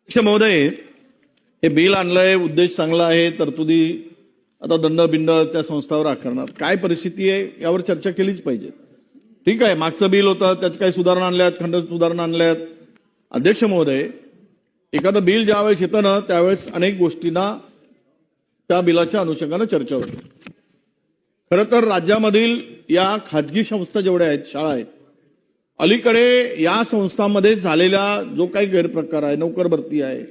अध्यक्ष महोदय, हे बिल आणलंय, उद्देश चांगला आहे, तरतुदी आता दंड बिंड त्या संस्थावर आकारणार. काय परिस्थिती आहे यावर चर्चा केलीच पाहिजे. ठीक आहे, मागचं बिल होतं, त्यात काही सुधारणा आणल्यात, खंड सुधारणा आणल्यात. अध्यक्ष महोदय, एखादं बिल ज्यावेळेस येतं ना त्यावेळेस अनेक गोष्टींना त्या बिलाच्या अनुषंगानं चर्चा होते. खरं तर राज्यामधील या खाजगी संस्था जेवढ्या आहेत, शाळा आहेत, अलीकडे या संस्थांमध्ये झालेला जो काही गैरप्रकार आहे, नोकर भरती आहे,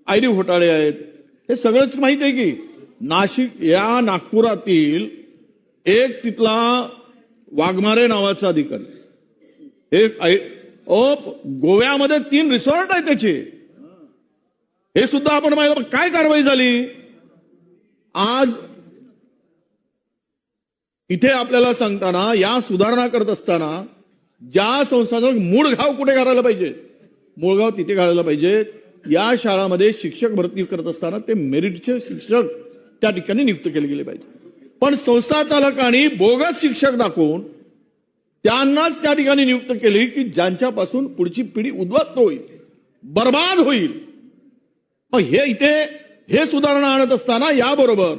आयडी घोटाळे आहेत, हे सगळंच माहित आहे की नागपुरातील एक तिथला वाघमारे नावाचा अधिकारी, गोव्यामध्ये 3 रिसॉर्ट आहे त्याचे, हे सुद्धा आपण माहिती. काय कारवाई झाली आज इथे आपल्याला सांगताना, या सुधारणा करत असताना ज्या संस्थांचं मूळ गाव कुठे घालायला पाहिजे, मूळ गाव तिथे घालायला पाहिजे. या शाळांमध्ये शिक्षक भरती करत असताना ते मेरिटचे शिक्षक त्या ठिकाणी नियुक्त केले गेले पाहिजे. पण संस्था चालकांनी बोगस शिक्षक दाखवून त्यांनाच त्या ठिकाणी नियुक्त केले की ज्यांच्यापासून पुढची पिढी उद्ध्वस्त होईल, बर्बाद होईल. हे इथे हे सुधारणा आणत असताना याबरोबर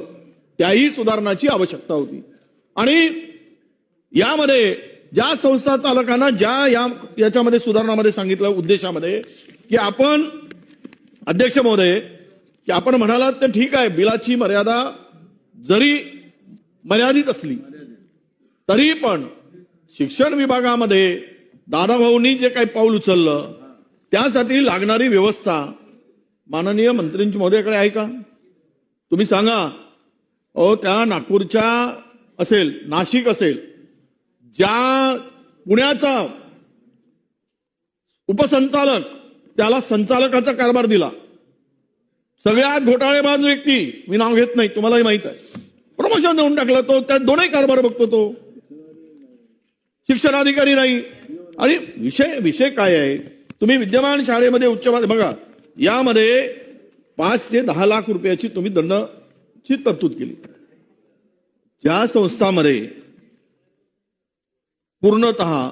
त्याही सुधारणाची आवश्यकता होती. आणि यामध्ये ज्या संस्था चालकांना याच्यामध्ये सुधारणामध्ये सांगितलं उद्देशामध्ये की आपण, अध्यक्ष महोदय, की आपण म्हणालात तर ठीक आहे, बिलाची मर्यादा जरी मर्यादित असली तरी पण शिक्षण विभागामध्ये दादाभाऊंनी जे काही पाऊल उचललं त्यासाठी लागणारी व्यवस्था माननीय मंत्र्यांची महोदयाकडे आहे का? तुम्ही सांगा. त्या नागपूरच्या असेल, नाशिक असेल, ज्या पुण्याचा उपसंचालक त्याला संचालकाचा कारभार दिला, सगळ्यात घोटाळेबाज व्यक्ती, मी नाव घेत नाही, तुम्हालाही माहित आहे, प्रमोशन देऊन टाकलं. तो त्या दोनही कारभार बघतो, तो शिक्षणाधिकारी नाही. आणि विषय काय आहे, तुम्ही विद्यमान शाळेमध्ये उच्च बघा, यामध्ये 5 ते 10 लाख रुपयाची तुम्ही दंडाची तरतूद केली. ज्या संस्थांमध्ये पूर्णतः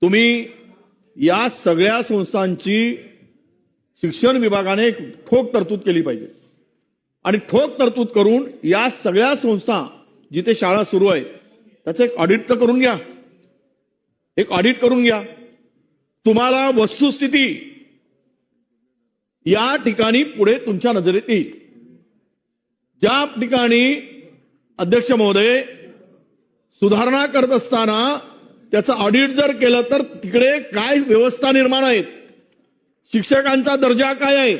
तुम्ही या सगळ्या संस्थांची शिक्षण विभागाने ठोक तरतूद केली पाहिजे. आणि ठोक तरतूद करून या सगळ्या संस्था जिथे शाळा सुरू आहे त्याचं एक ऑडिट तर करून घ्या, एक ऑडिट करून घ्या. तुम्हाला वस्तुस्थिती या ठिकाणी पुढे तुमच्या नजरेत येईल. ज्या ठिकाणी अध्यक्ष महोदय सुधारणा करत असताना त्याचं ऑडिट जर केलं तर तिकडे काय व्यवस्था निर्माण आहेत, शिक्षकांचा दर्जा काय आहे,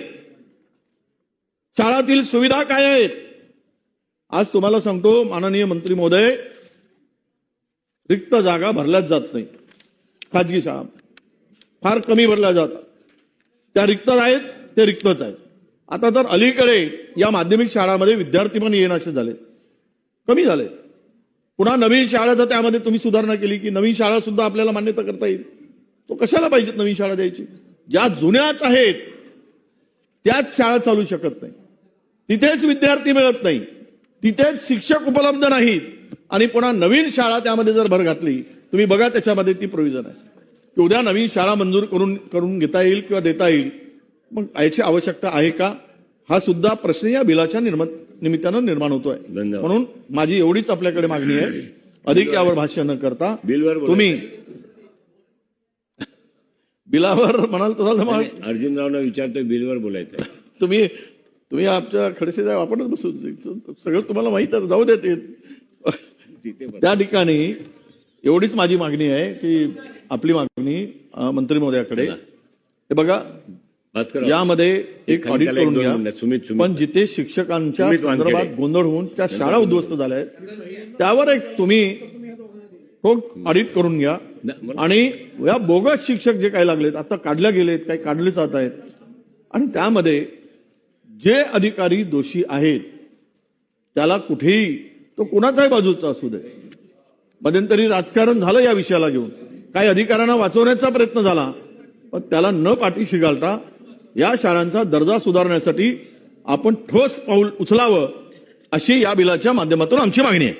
शाळातील सुविधा काय आहेत. आज तुम्हाला सांगतो माननीय मंत्री महोदय, रिक्त जागा भरल्याच जात नाही. खाजगी शाळा फार कमी भरल्या जातात, त्या रिक्त आहेत, ते रिक्तच आहेत. आता तर अलीकडे या माध्यमिक शाळांमध्ये विद्यार्थी पण येण्याचे झाले, कमी झाले. पुन्हा नवीन शाळेचं त्यामध्ये तुम्ही सुधारणा केली की नवीन शाळा सुद्धा आपल्याला मान्यता करता येईल. तो कशाला पाहिजे नवीन शाळा द्यायची? ज्या जुन्याच आहेत त्याच शाळा चालू शकत नाही, तिथेच विद्यार्थी मिळत नाही, तिथेच शिक्षक उपलब्ध नाहीत. आणि पुन्हा नवीन शाळा त्यामध्ये जर भर घातली, तुम्ही बघा त्याच्यामध्ये ती प्रोव्हिजन आहे की उद्या नवीन शाळा मंजूर करून घेता येईल किंवा देता येईल. मग याची आवश्यकता आहे का, हा सुद्धा प्रश्न या बिलाच्या निमित्तानं निर्माण होतोय. म्हणून माझी एवढीच आपल्याकडे मागणी आहे, अधिक यावर भाष्य न करता तुम्ही बिलावर म्हणाल तसा अर्जुनरावना विचारतोय, बिलवर बोलायचं. तुम्ही आमच्या खडसे आपणच बसू, सगळं तुम्हाला माहित आहे, जाऊ देते. त्या ठिकाणी एवढीच माझी मागणी आहे की आपली मागणी मंत्री महोदयाकडे, हे बघा, यामध्ये एक ऑडिट करून घ्या. पण जिथे शिक्षकांच्या संदर्भात गोंधळ होऊन त्या शाळा उद्ध्वस्त झाल्या आहेत त्यावर एक तुम्ही ऑडिट करून घ्या. आणि या बोगस शिक्षक जे काही लागलेत, आता काढल्या गेलेत, काही काढले जात आहेत, आणि त्यामध्ये जे अधिकारी दोषी आहेत त्याला कुठेही, तो कोणाच्याही बाजूचा असू दे, मध्यंतरी राजकारण झालं या विषयाला घेऊन, काही अधिकाऱ्यांना वाचवण्याचा प्रयत्न झाला, पण त्याला न पाठीशी घालता या शाळांचा दर्जा सुधारण्यासाठी आपण ठोस पाऊल उचलावं, अशी या बिलाच्या माध्यमातून आमची मागणी आहे.